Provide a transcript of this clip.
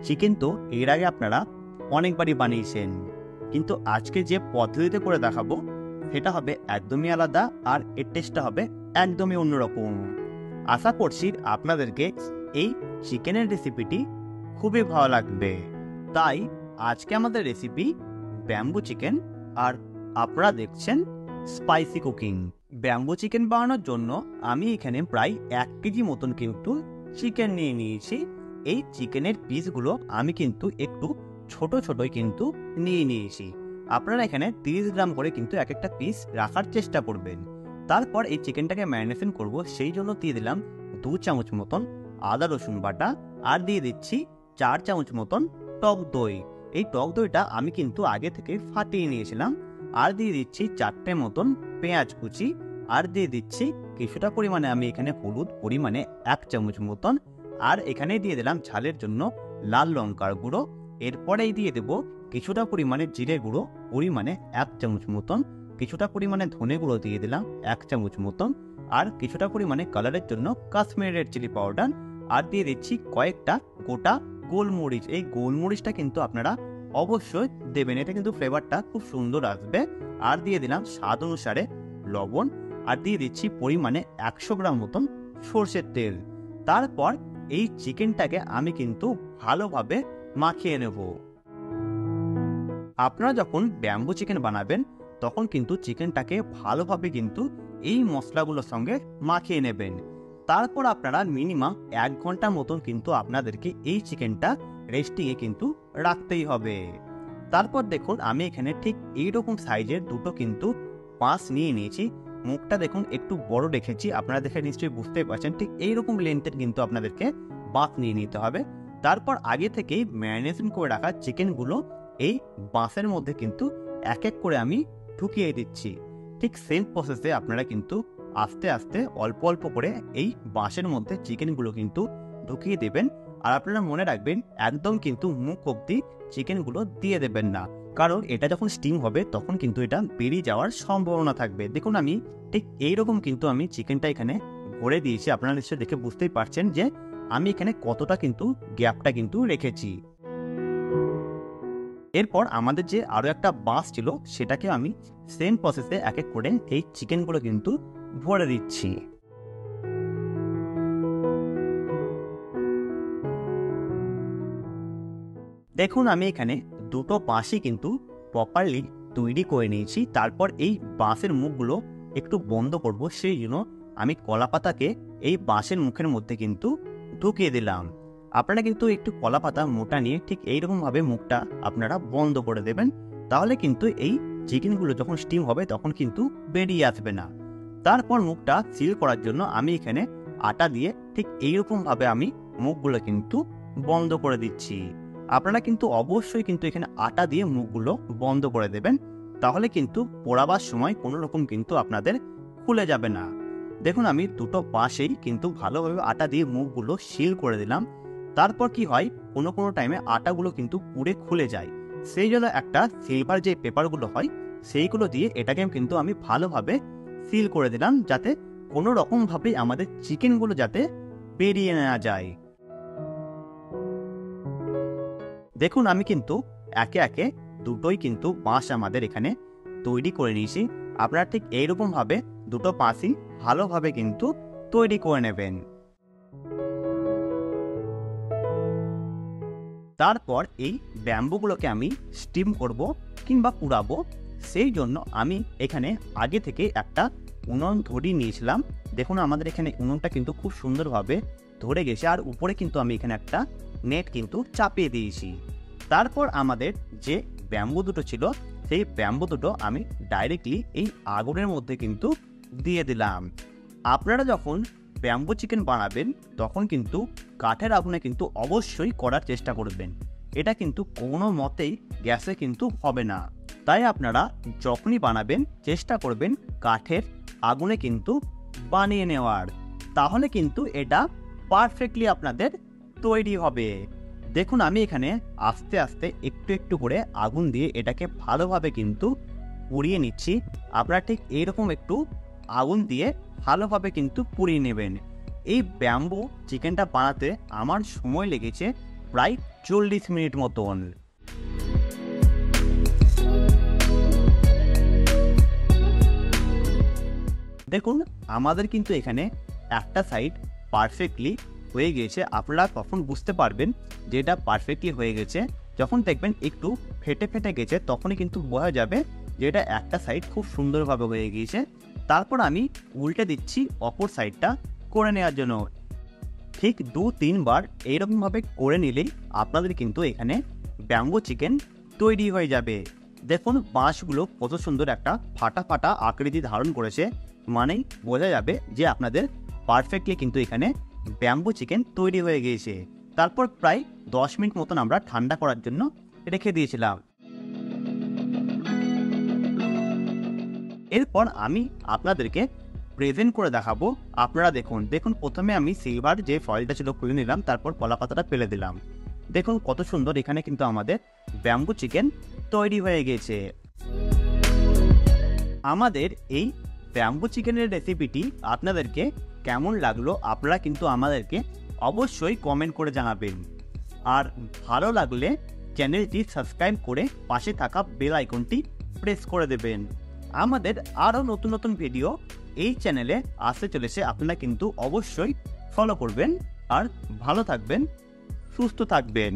Chicken তো এর আগে আপনারা অনেকবারই বানিয়েছেন, কিন্তু আজকে যে পদ্ধতিতে করে দেখাবো সেটা হবে একদমই আলাদা, আর এর টেস্টটা হবে একদমই অন্যরকম। আশা করছি আপনাদেরকে এই চিকেনের রেসিপিটি খুবই ভালো লাগবে। তাই আজকে আমাদের রেসিপি ব্যাম্বু চিকেন, আর আপনারা দেখছেন স্পাইসি কুকিং। ব্যাম্বু চিকেন বানানোর জন্য আমি এখানে প্রায় 1 কেজি মতন কিন্তু চিকেন নিয়ে নিয়েছি। এই চিকেনের পিসগুলো আমি কিন্তু একটু ছোট ছোটই কিন্তু নিয়ে নিয়েছি। আপনারা এখানে 30 গ্রাম করে কিন্তু এক একটা পিস রাখার চেষ্টা করবেন। তারপর এই চিকেনটাকে ম্যারিনেশন করব, সেই জন্য দিয়ে দিলাম 2 চামচ মতন আদা রসুন বাটা, আর দিয়ে দিচ্ছি 4 চামচ মতন টক দই। এই টক দইটা আমি কিন্তু আগে থেকে ফাটিয়ে নিয়েছিলাম। আর দিয়ে দিচ্ছি 4টে মতন পেঁয়াজ কুচি, আর দিয়ে দিচ্ছি কিছুটা পরিমাণে আমি এখানে হলুদ পরিমাণে 1 চামচ মতন, আর এখানে দিয়ে দিলাম ঝালের জন্য লাল লঙ্কার গুঁড়ো। এরপরেই দিয়ে দেব কিছুটা পরিমাণে জিরে গুঁড়ো পরিমাণে 1 চামচ মতন, কিছুটা পরিমাণে ধনে গুঁড়ো দিয়ে দিলাম 1 চামচ মতন, আর কিছুটা পরিমাণে কালারের জন্য কাশ্মীরি রেড চিলি পাউডার, আর দিয়ে দিচ্ছি কয়েকটা গোটা গোলমরিচ। এই গোলমরিচটা কিন্তু আপনারা অবশ্যই দেবেন, এটা কিন্তু ফ্লেভারটা খুব সুন্দর আসবে। আর দিয়ে দিলাম স্বাদ অনুসারে লবণ, আর দিয়ে দিচ্ছি পরিমাণে 100 গ্রাম মতন সরষের তেল। তারপর এই চিকেনটাকে আমি কিন্তু ভালোভাবে মাখিয়ে নেব। আপনারা যখন ব্যাম্বু চিকেন বানাবেন তখন কিন্তু চিকেনটাকে ভালোভাবে কিন্তু এই মশলাগুলোর সঙ্গে মাখিয়ে নেবেন। তারপর আপনারা মিনিমাম 1 ঘন্টা মতন কিন্তু আপনাদেরকে এই চিকেনটা রেস্টিংয়ে কিন্তু রাখতেই হবে। তারপর দেখুন আমি এখানে ঠিক এইরকম সাইজের দুটো কিন্তু মাছ নিয়ে নিয়েছি। মুখটা দেখুন একটু বড় রেখেছি, আপনারা দেখে নিশ্চয়ই বুঝতেই পারছেন। ঠিক এইরকম লেন্থের কিন্তু আপনাদেরকে বাঁশ নিয়ে নিতে হবে। তারপর আগে থেকেই ম্যারিনেশন করে রাখা চিকেনগুলো এই বাঁশের মধ্যে কিন্তু এক এক করে আমি ঢুকিয়ে দিচ্ছি। ঠিক সেম প্রসেসে আপনারা কিন্তু আস্তে আস্তে অল্প অল্প করে এই বাঁশের মধ্যে চিকেনগুলো কিন্তু ঢুকিয়ে দেবেন। আর আপনারা মনে রাখবেন একদম কিন্তু মুখ অবধি চিকেনগুলো দিয়ে দেবেন না, কারণ এটা যখন স্টিম হবে তখন কিন্তু এটা বেরিয়ে যাওয়ার সম্ভাবনা থাকবে। দেখুন আমি ঠিক এইরকম কিন্তু আমি চিকেনটা এখানে ভরে দিয়েছি। আপনারা নিশ্চয়ই দেখে বুঝতেই পারছেন যে আমি এখানে কতটা কিন্তু গ্যাপটা কিন্তু রেখেছি। এরপর আমাদের যে আরো একটা বাঁশ ছিল সেটাকে আমি সেম প্রসেসে এক এক করে এই চিকেনগুলো কিন্তু ভরে দিচ্ছি। দেখুন আমি এখানে দুটো বাঁশই কিন্তু প্রপারলি তৈরি করে নিয়েছি। তারপর এই বাঁশের মুখগুলো একটু বন্ধ করব, সেই জন্য আমি কলা পাতাকে এই বাঁশের মুখের মধ্যে কিন্তু ঢুকিয়ে দিলাম। আপনারা কিন্তু একটু কলা পাতা মোটা নিয়ে ঠিক এইরকমভাবে মুখটা আপনারা বন্ধ করে দেবেন, তাহলে কিন্তু এই চিকেনগুলো যখন স্টিম হবে তখন কিন্তু বেরিয়ে আসবে না। তারপর মুখটা সিল করার জন্য আমি এখানে আটা দিয়ে ঠিক এইরকমভাবে আমি মুখগুলো কিন্তু বন্ধ করে দিচ্ছি। আপনারা কিন্তু অবশ্যই কিন্তু এখানে আটা দিয়ে মুখগুলো বন্ধ করে দেবেন, তাহলে কিন্তু পোড়াবার সময় কোনো রকম কিন্তু আপনাদের খুলে যাবে না। দেখুন আমি দুটো পাশেই কিন্তু ভালোভাবে আটা দিয়ে মুখগুলো সিল করে দিলাম। তারপর কি হয়, কোনো কোনো টাইমে আটাগুলো কিন্তু পুড়ে খুলে যায়, সেই জন্য একটা সিলভার যে পেপারগুলো হয় সেইগুলো দিয়ে এটাকে কিন্তু আমি ভালোভাবে সিল করে দিলাম, যাতে কোনো রকমভাবে আমাদের চিকেনগুলো যাতে বেরিয়ে নেওয়া যায়। দেখুন আমি কিন্তু একে একে দুটোই কিন্তু বাঁশ আমাদের এখানে তৈরি করে নিয়েছি। আপনারা ঠিক এইরকমভাবে দুটো বাঁশই ভালোভাবে কিন্তু তৈরি করে নেবেন। তারপর এই ব্যাম্বুগুলোকে আমি স্টিম করব কিংবা পুড়াবো, সেই জন্য আমি এখানে আগে থেকে একটা উনুন ধরিয়ে নিয়েছিলাম। দেখুন আমাদের এখানে উনুনটা কিন্তু খুব সুন্দরভাবে ধরে গেছে, আর উপরে কিন্তু আমি এখানে একটা নেট কিন্তু চাপিয়ে দিয়েছি। তারপর আমাদের যে ব্যাম্বু দুটো ছিল সেই ব্যাম্বু দুটো আমি ডাইরেক্টলি এই আগুনের মধ্যে কিন্তু দিয়ে দিলাম। আপনারা যখন ব্যাম্বু চিকেন বানাবেন তখন কিন্তু কাঠের আগুনে কিন্তু অবশ্যই করার চেষ্টা করবেন, এটা কিন্তু কোনো মতেই গ্যাসে কিন্তু হবে না। তাই আপনারা যখনই বানাবেন চেষ্টা করবেন কাঠের আগুনে কিন্তু বানিয়ে নেওয়ার, তাহলে কিন্তু এটা পারফেক্টলি আপনাদের তৈরি হবে। দেখুন আমি এখানে আস্তে আস্তে একটু একটু করে আগুন দিয়ে এটাকে ভালোভাবে কিন্তু পুড়িয়ে নিচ্ছি। আপনারা ঠিক এইরকম একটু আগুন দিয়ে ভালোভাবে কিন্তু পুড়িয়ে নেবেন। এই ব্যাম্বু চিকেনটা বানাতে আমার সময় লেগেছে প্রায় 40 মিনিট মতন। দেখুন আমাদের কিন্তু এখানে একটা সাইড পারফেক্টলি হয়ে গিয়েছে। আপনারা তখন বুঝতে পারবেন যে এটা পারফেক্টলি হয়ে গেছে যখন দেখবেন একটু ফেটে ফেটে গেছে, তখনই কিন্তু বোঝা যাবে যে এটা একটা সাইড খুব সুন্দরভাবে হয়ে গিয়েছে। তারপর আমি উল্টে দিচ্ছি অপর সাইডটা করে নেওয়ার জন্য। ঠিক 2-3 বার এইরকমভাবে করে নিলেই আপনাদের কিন্তু এখানে ব্যাম্বো চিকেন তৈরি হয়ে যাবে। দেখুন বাঁশগুলো কত সুন্দর একটা ফাটা ফাটা আকৃতি ধারণ করেছে, মানেই বোঝা যাবে যে আপনাদের পারফেক্টলি কিন্তু এখানে ব্যাম্বো চিকেন তৈরি হয়ে গিয়েছে। তারপর প্রায় 10 মিনিট মতন আমরা ঠান্ডা করার জন্য রেখে দিয়েছিলাম। এরপর আমি আপনাদেরকে প্রেজেন্ট করে দেখাবো। আপনারা দেখুন, প্রথমে আমি সিলভার যে ফয়েলটা ছিল খুলে নিলাম, তারপর কলা পাতাটা ফেলে দিলাম। দেখুন কত সুন্দর এখানে কিন্তু আমাদের ব্যাম্বো চিকেন তৈরি হয়ে গেছে। আমাদের এই ব্যাম্বো চিকেনের রেসিপিটি আপনাদেরকে কেমন লাগলো আপনারা কিন্তু আমাদেরকে অবশ্যই কমেন্ট করে জানাবেন। আর ভালো লাগলে চ্যানেলটি সাবস্ক্রাইব করে পাশে থাকা বেল আইকনটি প্রেস করে দেবেন। আমাদের আরও নতুন নতুন ভিডিও এই চ্যানেলে আসতে চলেছে, আপনারা কিন্তু অবশ্যই ফলো করবেন। আর ভালো থাকবেন, সুস্থ থাকবেন।